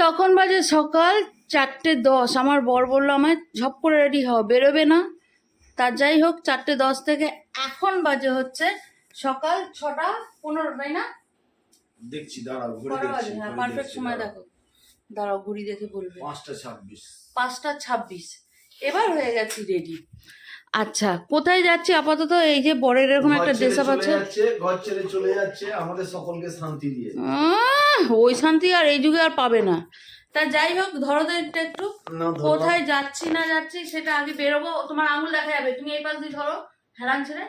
তখন বাজে সকাল 4:10। আমার বর বললো আমায় ঝপ করে রেডি হও, বেরোবে না। তার যাই হোক 4:10 থেকে এখন বাজে হচ্ছে সকাল 6:15, তাই না? দেখছি, দাঁড়াও ঘড়ি কটা বাজে? দেখছি। হ্যাঁ, পারফেক্ট সময় দেখো। দাঁড়াও ঘড়ি দেখে বলবে। 5:26। 5:26। এবার হয়ে গেছি রেডি। আচ্ছা, কোথায় যাচ্ছি আপাতত? এই যে বরের এরকম একটা ড্রেস আপ আছে, ঘর ছেড়ে চলে যাচ্ছে, আমাদের সকলকে শান্তি দিয়ে। ওই শান্তি আর এই যুগে আর পাবে না। তা যাই হোক, ধরো তো একটু কোথায় যাচ্ছি না যাচ্ছি সেটা আগে বেরোবো, তোমার আঙুল দেখা যাবে। তুমি এই পাশ দিয়ে ধরো, হেলান ছেড়ে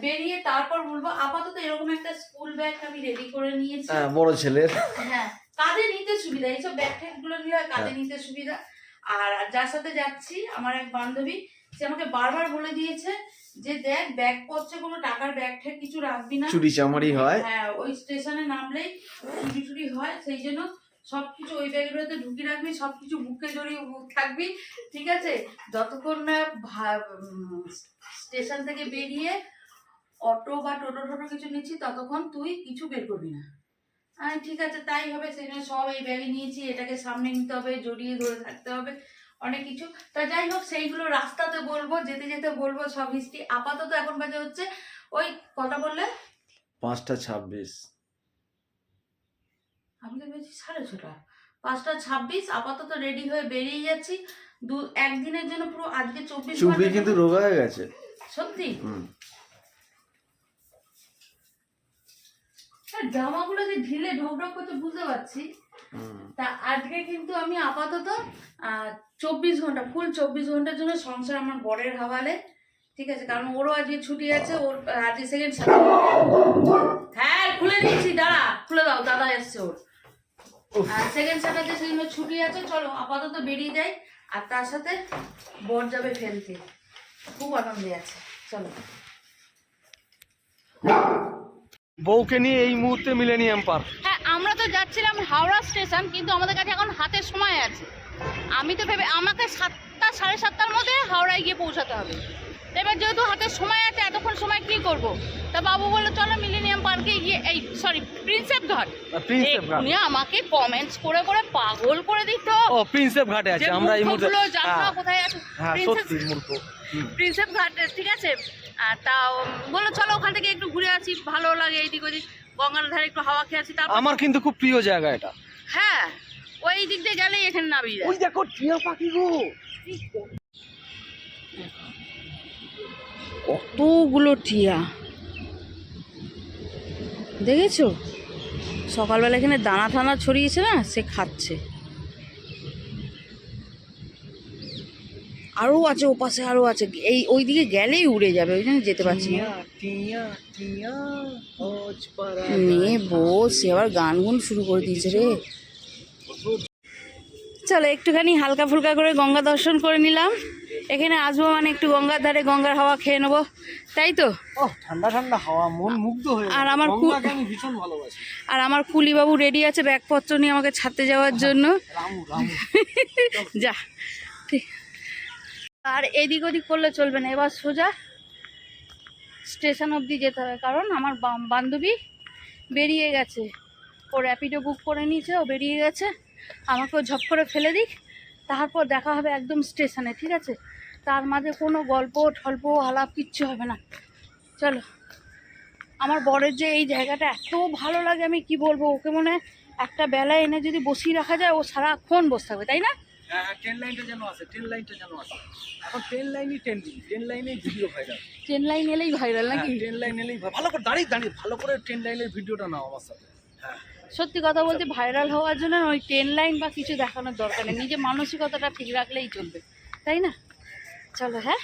বেরিয়ে তারপর বলবো। আপাতত এরকম একটা স্কুল ব্যাগ আমি রেডি করে নিয়েছি, বড় ছেলের। হ্যাঁ, কাঁধে নিতে সুবিধা, এইসব ব্যাগ ট্যাগ গুলো নিলে কাঁধে নিতে সুবিধা। আর যার সাথে যাচ্ছি আমার এক বান্ধবী, সে আমাকে বারবার বলে দিয়েছে যে দেখ, ব্যাগ পত্রে কোনো টাকার ব্যাগ ঠ্যাগ কিছু রাখবি না, চুরি চামারি হয়। হ্যাঁ, ওই স্টেশনে নামলেই চুরি টুরি হয়, সেই জন্য সবকিছু ওই ব্যাগগুলোতে ঢুকিয়ে রাখবি, সবকিছু বুকে জড়িয়ে থাকবি, ঠিক আছে? যতক্ষণ না স্টেশন থেকে বেরিয়ে অটো বা টোটো কিছু নিচ্ছি ততক্ষণ তুই কিছু বের করবি না। ঠিক আছে, তাই হবে। সেই জন্য সব এই ব্যাগে নিয়েছি। এটাকে সামনে নিতে হবে, জড়িয়ে ধরে থাকতে হবে, অনেক কিছু। তা যাই হোক, সেইগুলো রাস্তাতে বলবো, যেতে যেতে বলবো সব হিস্ট্রি। আপাতত এখন বাজে হচ্ছে ওই কটা বললে? 5:26। আমি তো বলছি 6:30। 5:26। আপাতত রেডি হয়ে বেরিয়ে যাচ্ছি একদিনের জন্য। পুরো আজকে 24 ঘন্টা কিন্তু রোগা হয়ে গেছে সত্যি। জামাগুলো যে ঢিলে ঢোক করতে বুঝতে পারছি। তা আজকে কিন্তু আমি আপাতত 24 ঘন্টা, ফুল 24 ঘন্টার জন্য সংসার আমার বরের হাওয়ালে, ঠিক আছে? কারণ ওরও আজকে ছুটি আছে, ওর আজকে সেকেন্ড স্যাটারডে। হ্যাঁ, খুলে দিচ্ছি, দাঁড়া, খুলে দাও, দাদা এসছে ওর। সেকেন্ড স্যাটারডে, সেই জন্য ছুটি আছে। চলো আপাতত বেরিয়ে যাই। আর তার সাথে বর যাবে ফেলতে, খুব আনন্দে আছে। চলো। বউকে নিয়ে এই মুহূর্তে মিলেনিয়াম পার্ক। হ্যাঁ, আমরা তো যাচ্ছিলাম হাওড়া স্টেশন, কিন্তু আমাদের কাছে এখন হাতের সময় আছে। আমি তো ভেবে আমাকে 7টা 7:30টার মধ্যে হাওড়ায় গিয়ে পৌঁছাতে হবে। এবার যেহেতু হাতের সময় আছে, এতক্ষণ সময় কি করব? তা বাবু বললো চলো মিলেনিয়াম পার্কে গিয়ে, এই সরি প্রিন্সেপ ঘাট। উনি আমাকে কমেন্টস করে করে পাগল করে দিত। ও প্রিন্সেপ ঘাটে আছে, আমরা এই মুহূর্তে জানো কোথায় আছে? প্রিন্সেপ ঘাট, ঠিক আছে? তা বললো চলো ওখান থেকে একটু ঘুরে আসি, ভালো লাগে এইদিক ওদিক, গঙ্গার ধারে একটু হাওয়া খেয়ে আসি। আমার কিন্তু খুব প্রিয় জায়গা এটা। হ্যাঁ, ওই দিক দিয়ে গেলেই এখানে নাবি যায়। ওই দেখো টিয়া পাখি গো, কতগুলো টিয়া দেখেছো? সকালবেলা এখানে দানা টানা ছড়িয়েছে না, সে খাচ্ছে। আরও আছে, ওপাশে আরও আছে। এই ওই দিকে গেলেই উড়ে যাবে, ওই জন্য যেতে পারছি না। মেয়ে বউ সে আবার গান গুন শুরু করে দিয়েছে রে। চলো একটুখানি হালকা ফুলকা করে গঙ্গা দর্শন করে নিলাম। এখানে আসবো মানে একটু গঙ্গার ধারে গঙ্গার হাওয়া খেয়ে নেবো, তাই তো? ঠান্ডা ঠান্ডা হাওয়া, মন মুগ্ধ হয়ে। আর আমার আমি ভীষণ ভালোবাসি। আর আমার কুলিবাবু রেডি আছে ব্যাগপত্র নিয়ে আমাকে ছাড়তে যাওয়ার জন্য। যা, ঠিক। আর এদিক ওদিক করলে চলবে না, এবার সোজা স্টেশন অবধি যেতে হবে। কারণ আমার বান্ধবী বেরিয়ে গেছে, ও র্যাপিডো বুক করে নিয়েছে, ও বেরিয়ে গেছে। আমাকেও ঝপ করে ফেলে দিক, তারপর দেখা হবে একদম স্টেশনে, ঠিক আছে? তার মাঝে কোনো গল্প ঠল্প আলাপ কিচ্ছু হবে না। চলো। আমার বরের যে এই জায়গাটা এত ভালো লাগে, আমি কি বলবো। ওকে মনে হয় একটা বেলায় এনে যদি বসিয়ে রাখা যায়, ও সারাক্ষণ বসে থাকবে, তাই না? হ্যাঁ, ট্রেন লাইনটা যেন আছে, ট্রেন লাইনটা যেন আছে। এখন ট্রেন লাইনই ট্রেন লাইনেই ভিডিও ভাইরাল। ট্রেন লাইন এলেই ভাইরাল নাকি? ট্রেন লাইন এলেই ভালো করে দাঁড়িয়ে ভালো করে ট্রেন লাইনের ভিডিওটা নাও আমার সাথে। হ্যাঁ, সত্যি কথা বলতে ভাইরাল হওয়ার জন্য ওই ট্রেন লাইন বা কিছু দেখানোর দরকার নেই, নিজে মানসিকতাটা ঠিক রাখলেই চলবে, তাই না? চলো। হ্যাঁ,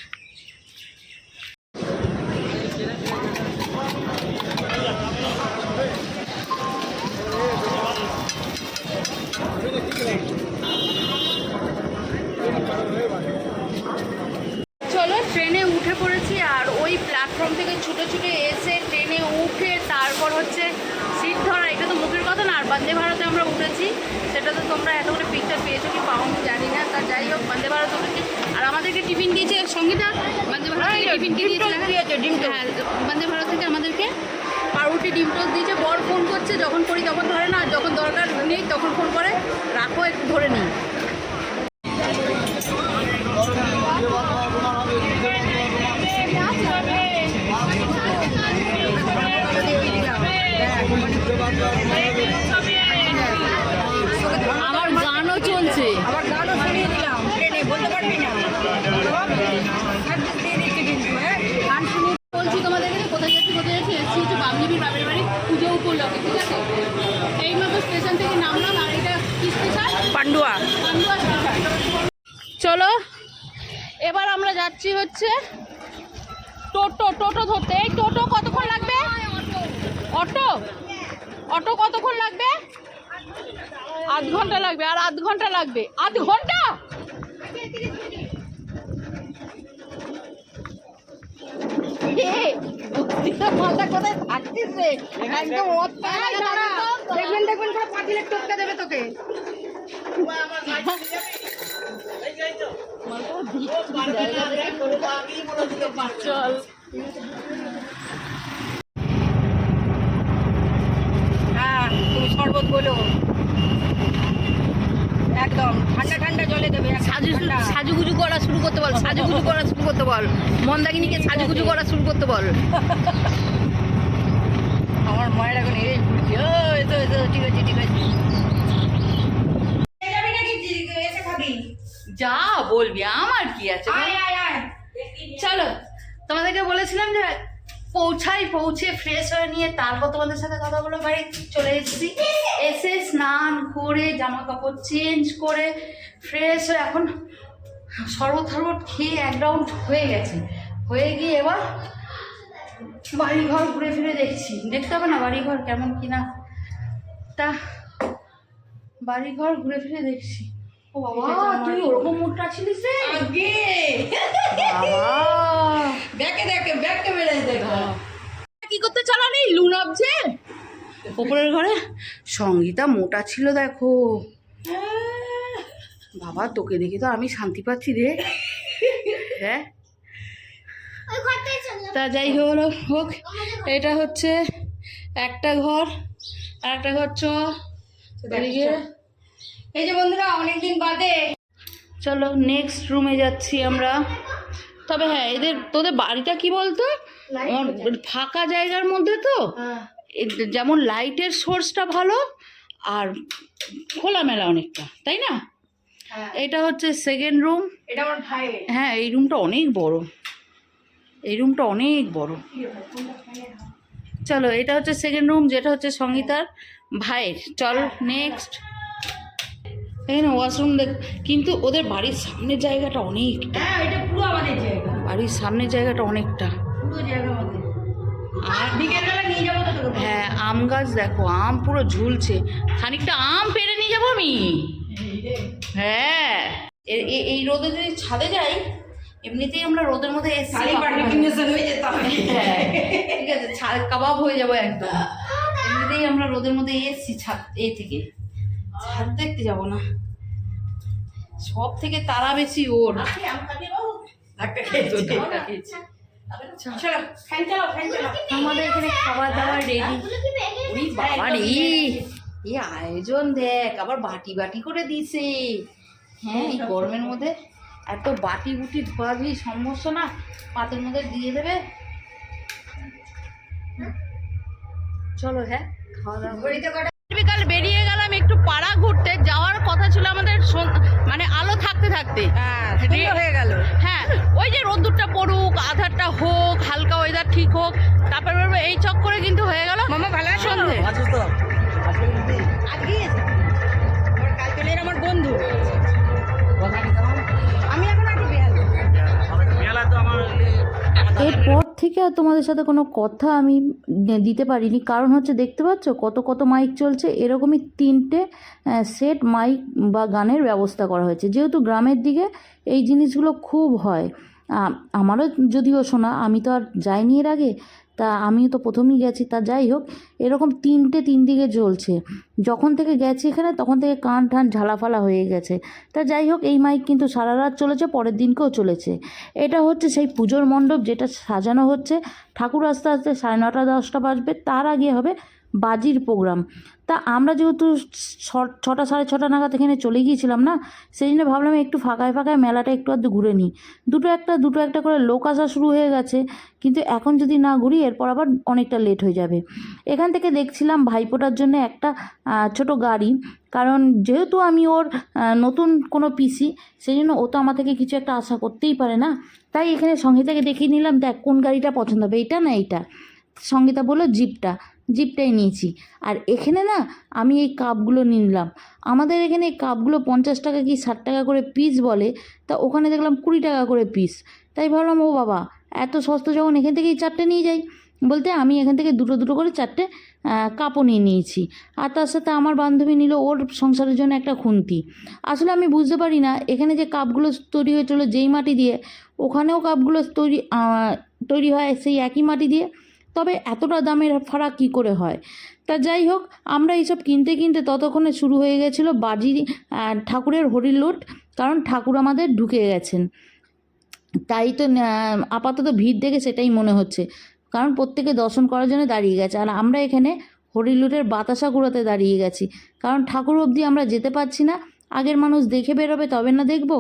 চলো ট্রেনে উঠে পড়েছি। আর ওই প্ল্যাটফর্ম থেকে ছুটে ছুটে এসে ট্রেনে উঠে তারপর হচ্ছে সিট ধরা, এটা তো মুখের কথা না। আর বন্দে ভারতে আমরা উঠেছি, সেটা তো তোমরা এতগুলো পিকচার পেয়েছো কি পাওনি জানি না। তা যাই হোক, বন্দে ভারত উঠেছি। আর আমাদেরকে টিফিন দিয়েছে সঙ্গীতা, বন্দে ভারত থেকে টিফিন দিয়েছে। হ্যাঁ, বন্দে ভারত থেকে আমাদেরকে পাউরুটি ডিম টোস্ট দিয়েছে। বর ফোন করছে, যখন করি তখন ধরে না, যখন দরকার নেই তখন ফোন করে, রাখো একটু ধরে নিই। আমার গানও চলছে। আবার গানও শুনিয়ে দিলাম ট্রেনে, বলতে পারবি না দিয়ে দিচ্ছি কিন্তু, হ্যাঁ গান শুনিয়ে বলছি তোমাদেরকে যে কোথায় যাচ্ছি এসেছি হচ্ছে বাবলিবির বাপের বাড়ি পুজো উপলক্ষে, ঠিক আছে? এইমাত্র স্টেশন থেকে নামলাম। আর এটা কি স্টেশন? পান্ডুয়া। পান্ডুয়া স্টেশন। চলো এবার আমরা যাচ্ছি হচ্ছে টোটো ধরতে। এই টোটো কতক্ষণ লাগবে? অটো কতক্ষণ লাগবে? আধ ঘন্টা লাগবে। আর আধ ঘন্টা লাগবে। আধ ঘন্টা? মাথা কোথায় থাকতিস রে? একদম দেখবেন করে পাতিলে টপকে দেবে তোকে। চল হ্যাঁ তুমি শরবত বলো, একদম ঠান্ডা ঠান্ডা জলে দেবে। সাজুগুজু করা শুরু করতে বল। মন্দাকিনীকে সাজুগুজু করা শুরু করতে বল। আমার মায়ের এখন এই ঘুরছে। ও এসো ঠিক আছে যা বলবি, আমার কি আছে? চলো, তোমাদেরকে বলেছিলাম যে পৌঁছে ফ্রেশ হয়ে নিয়ে তারপর তোমাদের সাথে কথা বলে বাড়ি চলে এসেছি। এসে স্নান করে জামা কাপড় চেঞ্জ করে ফ্রেশ হয়ে এখন শরবত খেয়ে এক রাউন্ড হয়ে গেছে। হয়ে গিয়ে এবার বাড়িঘর ঘুরে ফিরে দেখতে হবে না বাড়িঘর কেমন কিনা। তা বাড়িঘর ঘুরে ফিরে দেখছি। ও বাবা, তুই ওরকম মুখটা ছিলিস রে আগে? কি করতে চালানি লু নাবছে ওপরের ঘরে। সঙ্গীতা মোটা ছিল দেখো। বাবা তোকে দেখে তো আমি শান্তি পাচ্ছি রে। হ্যাঁ, তা যাই হোক, এটা হচ্ছে একটা ঘর। আর একটা ঘর এই যে বন্ধুরা অনেকদিন বাদে চলো নেক্সট রুমে যাচ্ছি আমরা। তবে হ্যাঁ, তোদের বাড়িটা কি বলতো, ফাঁকা জায়গার মধ্যে তো, যেমন লাইটের সোর্সটা ভালো আর খোলামেলা অনেকটা, তাই না? এটা হচ্ছে সেকেন্ড রুম। এটা আমার ভাই। হ্যাঁ, এই রুমটা অনেক বড়। চলো, এটা হচ্ছে সেকেন্ড রুম, যেটা হচ্ছে সঙ্গীতার ভাইয়ের। চল নেক্সট। এখানে ওয়াশরুম কিন্তু ওদের বাড়ির সামনের জায়গাটা অনেকটা। হ্যাঁ, এটা পুরো আমাদের জায়গা। বাড়ির সামনের জায়গাটা অনেকটা। পুরো জায়গা আমাদের। আর বিকেলবেলা নিয়ে যাবো তো তোকে। হ্যাঁ, আম গাছ দেখো, আম পুরো ঝুলছে। খানিকটা আম পেড়ে নিয়ে যাবো আমি। হ্যাঁ, এই রোদে যদি ছাদে যাই, এমনিতেই আমরা রোদের মধ্যে এসছি। হ্যাঁ, ঠিক আছে, ছাদ কাবাব হয়ে যাবো একদম। এমনিতেই আমরা রোদের মধ্যে এসছি ছাদ থেকে। ছাদ দেখতে যাবো না, সব থেকে তারা বেশি ওর। আমাদের এখানে খাবার দাবার রেডি। এই আয়োজন দেখ, আবার বাটি করে দিছে। হ্যাঁ, এই গরমের মধ্যে এত বাটি বুটি ধোয়াধুয়ি সমস্যা না, পাতের মধ্যে দিয়ে দেবে। চলো, হ্যাঁ, খাওয়া দাওয়া। বিকাল বেরিয়ে গেলাম একটু পাড়া ঘুরতে। যাওয়ার কথা ছিল আমাদের মানে আলো থাকতে হয়ে গেল। হ্যাঁ, ওই যে রোদ্দুরটা পড়ুক, আধারটা হোক, হালকা ওয়েদার ঠিক হোক, তারপর এই চক্করে কিন্তু হয়ে গেল মামা ভালো আছো? সন্ধে। আজকে কাল চলে আমার বন্ধু। আমি এখন আছি বেহালা তো আমার। এরপর থেকে আর তোমাদের সাথে কোনো কথা আমি দিতে পারিনি, কারণ হচ্ছে দেখতে পাচ্ছ কত মাইক চলছে। এরকমই 3টে সেট মাইক বা গানের ব্যবস্থা করা হয়েছে, যেহেতু গ্রামের দিকে এই জিনিসগুলো খুব হয়। আমারও যদিও শোনা, আমি তো আর যাইনি এর আগে, তা আমিও তো প্রথমেই গেছি। তা যাই হোক, এরকম 3টে 3 দিকে জ্বলছে। যখন থেকে গেছি এখানে তখন থেকে কান ঠান ঝালাফালা হয়ে গেছে। তা যাই হোক, এই মাইক কিন্তু সারা রাত চলেছে, পরের দিনকেও চলেছে। এটা হচ্ছে সেই পুজোর মণ্ডপ যেটা সাজানো হচ্ছে। ঠাকুর আস্তে আস্তে 9:30 10টা বাজবে, তার আগে হবে বাজির প্রোগ্রাম। তা আমরা যেহেতু 6টা 6:30 নাগাদ এখানে চলে গিয়েছিলাম না, সেই জন্য ভাবলাম একটু ফাঁকায় ফাঁকায় মেলাটা একটু আধটু ঘুরে নিই। দুটো একটা করে লোক আসা শুরু হয়ে গেছে, কিন্তু এখন যদি না ঘুরি এরপর আবার অনেকটা লেট হয়ে যাবে। এখান থেকে দেখছিলাম ভাইফোঁটার জন্য একটা ছোট গাড়ি, কারণ যেহেতু আমি ওর নতুন কোনো পিসি, সেই জন্য ও তো আমার থেকে কিছু একটা আশা করতেই পারে না। তাই এখানে সঙ্গীতাকে দেখিয়ে নিলাম, দেখ কোন গাড়িটা পছন্দ হবে, এইটা না এইটা। সঙ্গীতা বললো জিপটাই নিয়েছি। আর এখানে না আমি এই কাপগুলো নিলাম। আমাদের এখানে এই কাপগুলো 50 টাকা কি 60 টাকা করে পিস বলে, তা ওখানে দেখলাম 20 টাকা করে পিস। তাই ভাবলাম ও বাবা, এত সস্তা যখন এখান থেকেই 4টে নিয়ে যাই, বলতে আমি এখান থেকে দুটো করে 4টে কাপও নিয়ে নিয়েছি। আর তার সাথে আমার বান্ধবী নিল ওর সংসারের জন্য একটা খুন্তি। আসলে আমি বুঝতে পারি না এখানে যে কাপগুলো তৈরি হয়েছিল যেই মাটি দিয়ে, ওখানেও কাপগুলো তৈরি হয় সেই একই মাটি দিয়ে, তবে এতটা দামের ফারাক কী করে হয়। তা যাই হোক, আমরা এইসব কিনতে ততক্ষণে শুরু হয়ে গেছিলো বাজি ঠাকুরের হরির লুট, কারণ ঠাকুর আমাদের ঢুকে গেছেন। তাই তো আপাতত ভিড় দেখে সেটাই মনে হচ্ছে, কারণ প্রত্যেকে দর্শন করার জন্য দাঁড়িয়ে গেছে। আর আমরা এখানে হরিলুটের বাতাসা কুড়াতে দাঁড়িয়ে গেছি, কারণ ঠাকুর অবধি আমরা যেতে পারছি না। আগের মানুষ দেখে বেরোবে তবে না দেখব।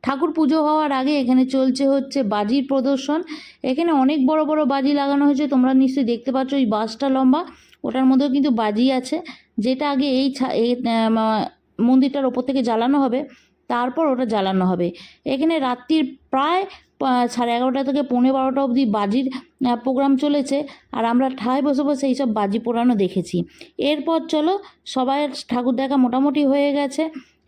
ঠাকুর পুজো হওয়ার আগে এখানে চলছে হচ্ছে বাজির প্রদর্শন। এখানে অনেক বড় বড় বাজি লাগানো হয়েছে, তোমরা নিশ্চয়ই দেখতে পাচ্ছ। ওই বাসটা লম্বা, ওটার মধ্যেও কিন্তু বাজি আছে, যেটা আগে এই মন্দিরটার ওপর থেকে জ্বালানো হবে, তারপর ওটা জ্বালানো হবে। এখানে রাত্রির প্রায় 11:30 থেকে 12:15 অবধি বাজির প্রোগ্রাম চলেছে, আর আমরা ঠায় বসে বসে এইসব বাজি পোড়ানো দেখেছি। এরপর চলো, সবাই ঠাকুর দেখা মোটামুটি হয়ে গেছে,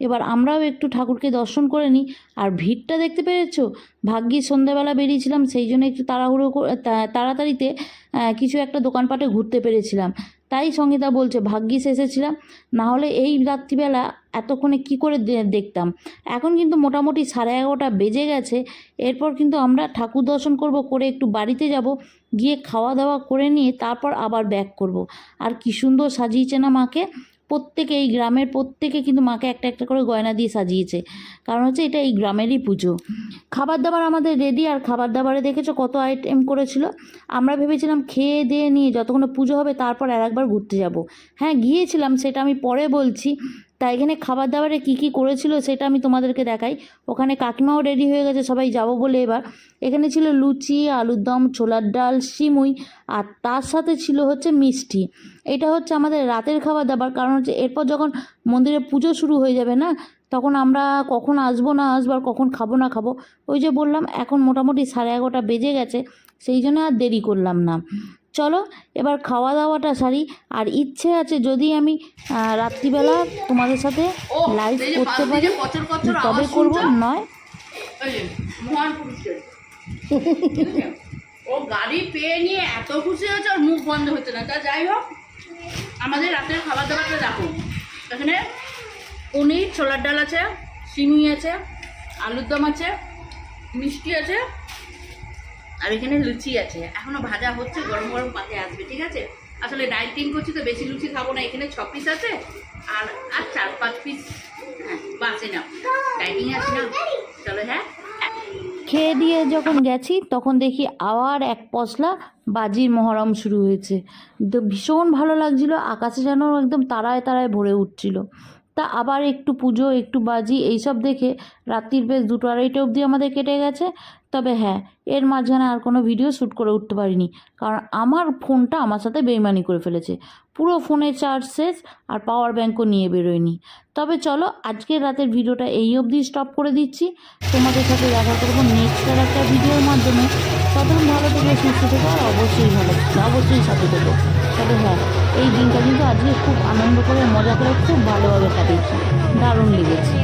এবার আমরাও একটু ঠাকুরকে দর্শন করে নিই। আর ভিড়টা দেখতে পেরেছো, ভাগ্যিস সন্ধ্যাবেলা বেরিয়েছিলাম, সেই জন্য একটু তাড়াতাড়িতে কিছু একটা দোকানপাটে ঘুরতে পেরেছিলাম। তাই সঙ্গীতা বলছে ভাগ্যিস এসেছিলাম, না হলে এই রাত্রিবেলা এতক্ষণে কি করে দেখতাম। এখন কিন্তু মোটামুটি 11:30 বেজে গেছে। এরপর কিন্তু আমরা ঠাকুর দর্শন করে একটু বাড়িতে যাব, গিয়ে খাওয়া দাওয়া করে নিয়ে তারপর আবার ব্যাক করব। আর কি সুন্দর সাজিয়েছে না মাকে, প্রত্যেকে এই গ্রামের প্রত্যেকে কিন্তু মাকে একটা একটা করে গয়না দিয়ে সাজিয়েছে, কারণ হচ্ছে এটা এই গ্রামেরই পুজো। খাবার দাবার আমাদের রেডি, আর খাবার দাবারে দেখেছো কত আইটেম করেছিল। আমরা ভেবেছিলাম খেয়ে দিয়ে নিয়ে যতক্ষণ পুজো হবে তারপর আর একবার ঘুরতে যাব। হ্যাঁ গিয়েছিলাম, সেটা আমি পরে বলছি। তাই এখানে খাবার দাবারে কী কী করেছিল সেটা আমি তোমাদেরকে দেখাই। ওখানে কাকিমাও রেডি হয়ে গেছে সবাই যাব বলে। এবার এখানে ছিল লুচি, আলুর দম, ছোলার ডাল, সিমুই, আর তার সাথে ছিল হচ্ছে মিষ্টি। এটা হচ্ছে আমাদের রাতের খাবার দাবার, কারণ হচ্ছে এরপর যখন মন্দিরে পুজো শুরু হয়ে যাবে না, তখন আমরা কখন আসবো না আসবো আর কখন খাবো না খাবো, ওই যে বললাম এখন মোটামুটি 11:30 বেজে গেছে, সেই জন্য আর দেরি করলাম না। চলো এবার খাওয়া দাওয়াটা সারি। আর ইচ্ছে আছে যদি আমি রাত্রিবেলা তোমাদের সাথে লাইভ করতে পারি তবে করব, নয় ও গাড়ি পেয়ে নিয়ে এত খুশি হয়েছে, ওর মুখ বন্ধ হচ্ছে না। তা যাই হোক, আমাদের রাতের খাবার দাবারটা দেখো। এখানে পনির, ছোলার ডাল আছে, সিমুই আছে, আলুর দম আছে, মিষ্টি আছে, আর এখানে লুচি আছে। এখনও ভাজা হচ্ছে, গরম গরম পাতে আসবে, ঠিক আছে। আসলে ডায়েটিং করছি তো বেশি লুচি খাবো না। এখানে 6 পিস আছে, আর 4-5 পিস বাঁচে না, ডায়েটিং আছে না। চলো, হ্যাঁ। খেয়ে দিয়ে যখন গেছি তখন দেখি আবার এক পশলা বাজির মহরম শুরু হয়েছে। তো ভীষণ ভালো লাগছিল, আকাশে যেন একদম তারায় তারায় ভরে উঠছিল। তা আবার একটু পুজো, একটু বাজি, এইসব দেখে রাত্রির বেশ 2-2:30 অবধি আমাদের কেটে গেছে। তবে হ্যাঁ, এর মাঝখানে আর কোনো ভিডিও শ্যুট করে উঠতে পারিনি, কারণ আমার ফোনটা আমার সাথে বেইমানি করে ফেলেছে। পুরো ফোনের চার্জ শেষ, আর পাওয়ার ব্যাঙ্কও নিয়ে বেরোয়নি। তবে চলো, আজকের রাতের ভিডিওটা এই অবধি স্টপ করে দিচ্ছি। তোমাদের সাথে দেখা করবো নেক্সট আর একটা ভিডিওর মাধ্যমে। তখন ভালো থেকে সুস্থ থেকো, আর অবশ্যই সাথে থেকো। তবে হ্যাঁ, এই দিনটা কিন্তু আজকে খুব আনন্দ করে মজা করে খুব ভালোভাবে কাটিয়েছি, দারুণ লেগেছে।